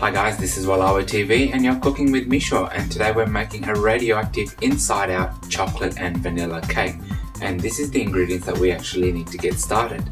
Hi guys, this is WalaoehTV and you're cooking with Micho, and today we're making a radioactive inside out chocolate and vanilla cake, and this is the ingredients that we actually need to get started.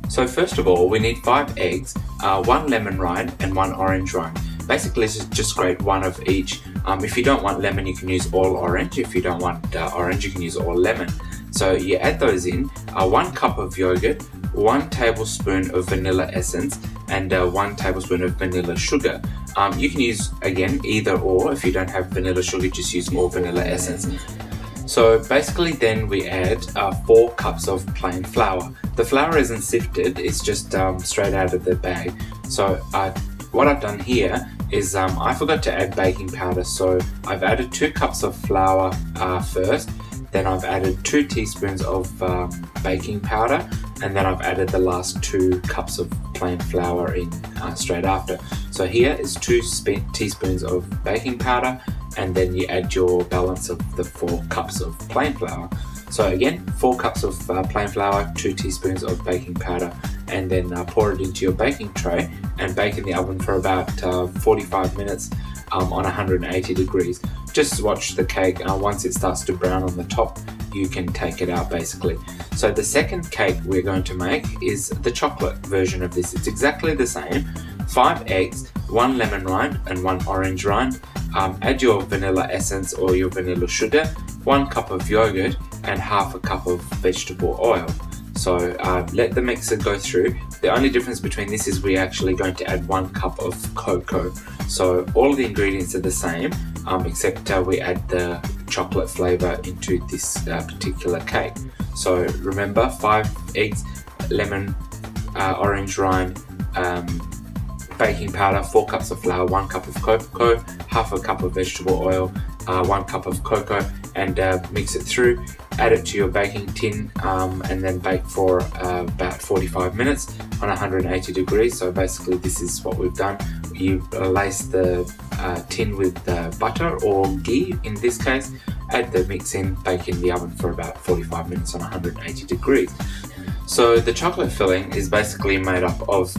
So first of all, we need 5 eggs, 1 lemon rind and 1 orange rind. Basically just grate one of each. If you don't want lemon, you can use all orange. If you don't want orange, you can use all lemon. So you add those in, 1 cup of yogurt, 1 tablespoon of vanilla essence, and 1 tablespoon of vanilla sugar. You can use, again, either or. If you don't have vanilla sugar, just use more vanilla essence. So basically then we add 4 cups of plain flour. The flour isn't sifted, it's just straight out of the bag. So what I've done here is I forgot to add baking powder, so I've added 2 cups of flour first, then I've added 2 teaspoons of baking powder, and then I've added the last 2 cups of plain flour in straight after. So here is 2 teaspoons of baking powder, and then you add your balance of the 4 cups of plain flour. So again, 4 cups of plain flour, 2 teaspoons of baking powder, and then pour it into your baking tray and bake in the oven for about 45 minutes on 180 degrees. Just watch the cake. Once it starts to brown on the top, you can take it out basically. So the second cake we're going to make is the chocolate version of this. It's exactly the same. 5 eggs, 1 lemon rind and 1 orange rind. Add your vanilla essence or your vanilla sugar, 1 cup of yogurt and half a cup of vegetable oil. So let the mixer go through. The only difference between this is we're actually going to add 1 cup of cocoa. So all the ingredients are the same, except we add the chocolate flavor into this particular cake. So remember, 5 eggs, lemon, orange rind, baking powder, 4 cups of flour, 1 cup of cocoa, half a cup of vegetable oil, 1 cup of cocoa, and mix it through. Add it to your baking tin and then bake for about 45 minutes on 180 degrees. So basically this is what we've done. You lace the tin with butter or ghee in this case, add the mix in, bake in the oven for about 45 minutes on 180 degrees. So the chocolate filling is basically made up of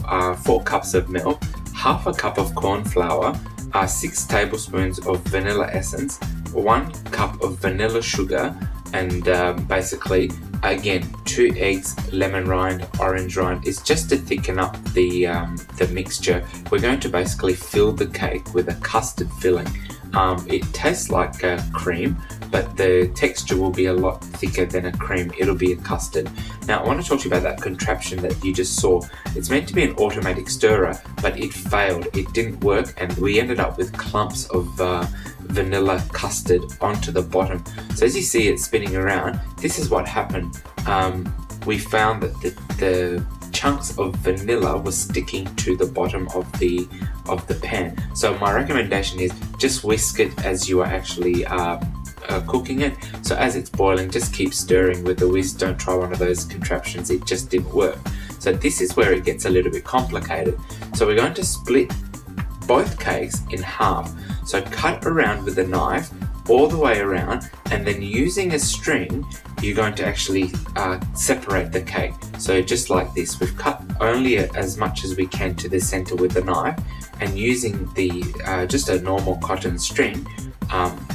4 cups of milk, half a cup of corn flour, 6 tablespoons of vanilla essence, 1 cup of vanilla sugar, and basically again 2 eggs, lemon rind, orange rind. Is just to thicken up the mixture. We're going to basically fill the cake with a custard filling. It tastes like cream, but the texture will be a lot thicker than a cream. It'll be a custard. Now I want to talk to you about that contraption that you just saw. It's meant to be an automatic stirrer, but it failed. It didn't work, and we ended up with clumps of vanilla custard onto the bottom. So as you see it spinning around, this is what happened. We found that the chunks of vanilla was sticking to the bottom of the pan. So my recommendation is just whisk it as you are actually cooking it. So as it's boiling, just keep stirring with the whisk. Don't try one of those contraptions, it just didn't work. So this is where it gets a little bit complicated. So we're going to split both cakes in half. So cut around with a knife all the way around, and then using a string you're going to actually separate the cake. So just like this, we've cut only as much as we can to the center with the knife, and using the just a normal cotton string,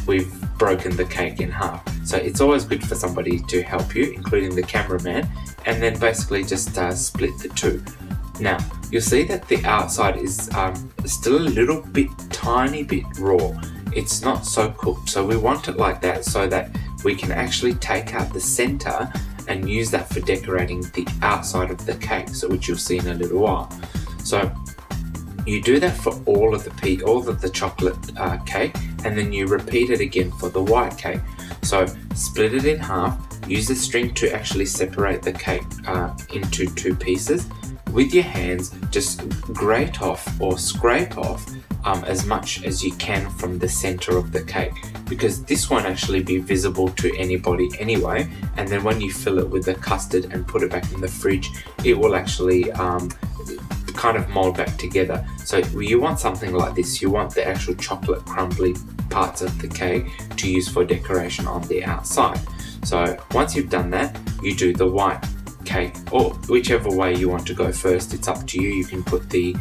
we've broken the cake in half. So it's always good for somebody to help you, including the cameraman, and then basically just split the two. Now you'll see that the outside is still a little bit, tiny bit raw. It's not so cooked, so we want it like that so that we can actually take out the center and use that for decorating the outside of the cake, so which you'll see in a little while. So you do that for all of the chocolate cake, and then you repeat it again for the white cake. So split it in half, use the string to actually separate the cake into 2 pieces. With your hands, just grate off or scrape off as much as you can from the center of the cake, because this won't actually be visible to anybody anyway, and then when you fill it with the custard and put it back in the fridge, it will actually kind of mold back together. So you want something like this. You want the actual chocolate crumbly parts of the cake to use for decoration on the outside. So once you've done that, you do the white cake, or whichever way you want to go first. It's up to you. You can put the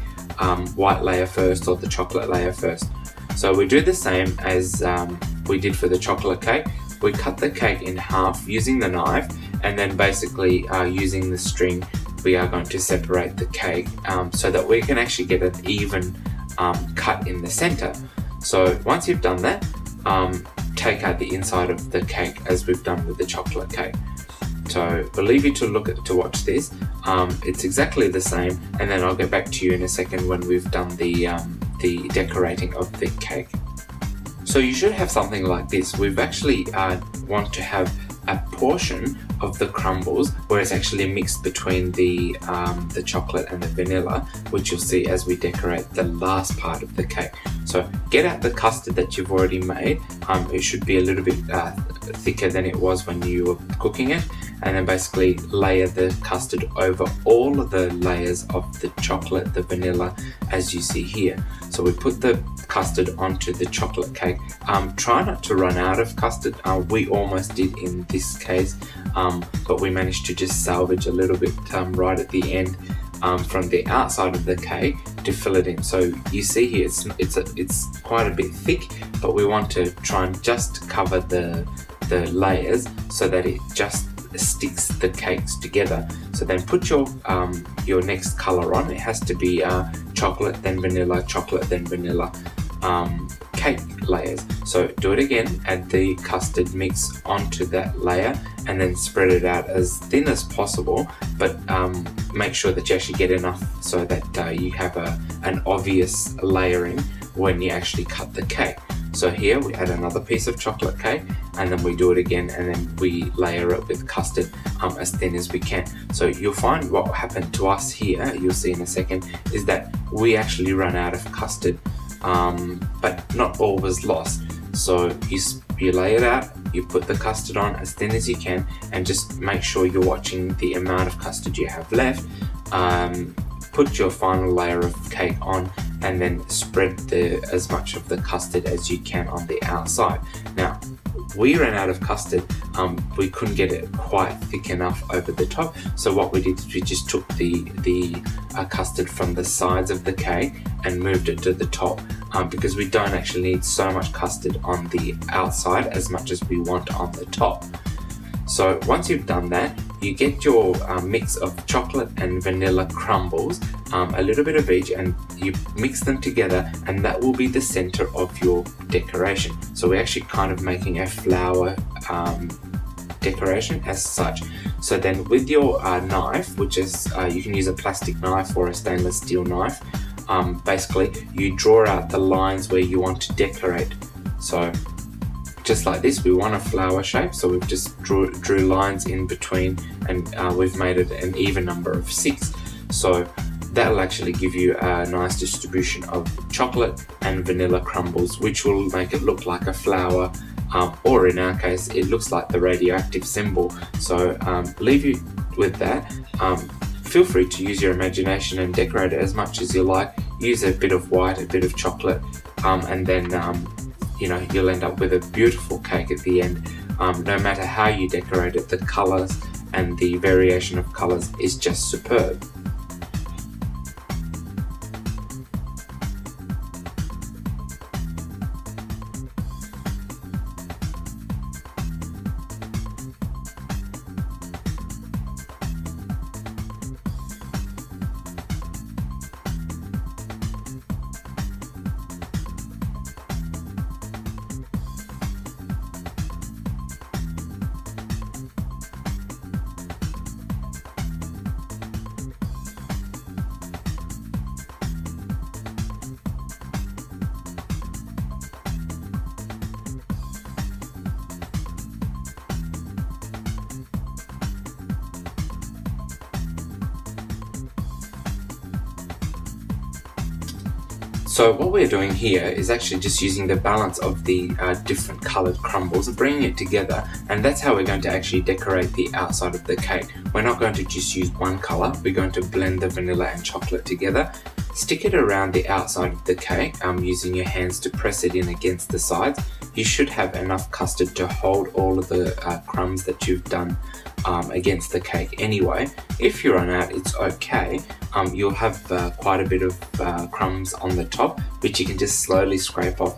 white layer first or the chocolate layer first. So we do the same as we did for the chocolate cake. We cut the cake in half using the knife, and then basically using the string we are going to separate the cake so that we can actually get an even cut in the center. So once you've done that, take out the inside of the cake as we've done with the chocolate cake. So we'll leave you to watch this. It's exactly the same, and then I'll get back to you in a second when we've done the decorating of the cake. So you should have something like this. We've actually want to have a portion of the crumbles where it's actually mixed between the chocolate and the vanilla, which you'll see as we decorate the last part of the cake. So get out the custard that you've already made. It should be a little bit thicker than it was when you were cooking it, and then basically layer the custard over all of the layers of the chocolate, the vanilla, as you see here. So we put the custard onto the chocolate cake. Try not to run out of custard. We almost did in this case, but we managed to just salvage a little bit right at the end from the outside of the cake to fill it in. So you see here it's quite a bit thick, but we want to try and just cover the layers so that it just sticks the cakes together. So then put your next color on. It has to be chocolate then vanilla, chocolate then vanilla cake layers. So do it again, add the custard mix onto that layer and then spread it out as thin as possible, but make sure that you actually get enough so that you have an obvious layering when you actually cut the cake. So here we add another piece of chocolate cake, and then we do it again, and then we layer it with custard as thin as we can. So you'll find what happened to us here, you'll see in a second, is that we actually ran out of custard, but not all was lost. So you lay it out, you put the custard on as thin as you can, and just make sure you're watching the amount of custard you have left. Put your final layer of cake on, and then spread as much of the custard as you can on the outside. Now, we ran out of custard. We couldn't get it quite thick enough over the top, so what we did is we just took the custard from the sides of the cake and moved it to the top, because we don't actually need so much custard on the outside as much as we want on the top. So once you've done that, you get your mix of chocolate and vanilla crumbles, a little bit of each, and you mix them together, and that will be the center of your decoration. So we're actually kind of making a flower decoration as such. So then with your knife, which is, you can use a plastic knife or a stainless steel knife, basically you draw out the lines where you want to decorate. So just like this, we want a flower shape, so we've just drew lines in between, and we've made it an even number of 6. So that'll actually give you a nice distribution of chocolate and vanilla crumbles, which will make it look like a flower, or in our case it looks like the radioactive symbol. So leave you with that. Feel free to use your imagination and decorate it as much as you like. Use a bit of white, a bit of chocolate, and then you'll end up with a beautiful cake at the end. No matter how you decorate it, the colors and the variation of colors is just superb. So what we're doing here is actually just using the balance of the different coloured crumbles and bringing it together, and that's how we're going to actually decorate the outside of the cake. We're not going to just use one colour, we're going to blend the vanilla and chocolate together, stick it around the outside of the cake using your hands to press it in against the sides. You should have enough custard to hold all of the crumbs that you've done against the cake anyway. If you run out, it's okay. You'll have quite a bit of crumbs on the top, which you can just slowly scrape off.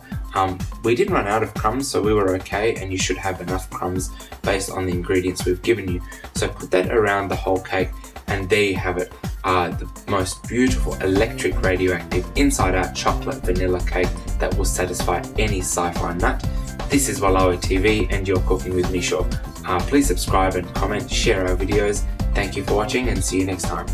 We didn't run out of crumbs, so we were okay, and you should have enough crumbs based on the ingredients we've given you. So put that around the whole cake, and there you have it. The most beautiful electric radioactive inside out chocolate vanilla cake that will satisfy any sci-fi nut. This is WalaoehTV and you're cooking with Michel. Please subscribe and comment, share our videos. Thank you for watching and see you next time.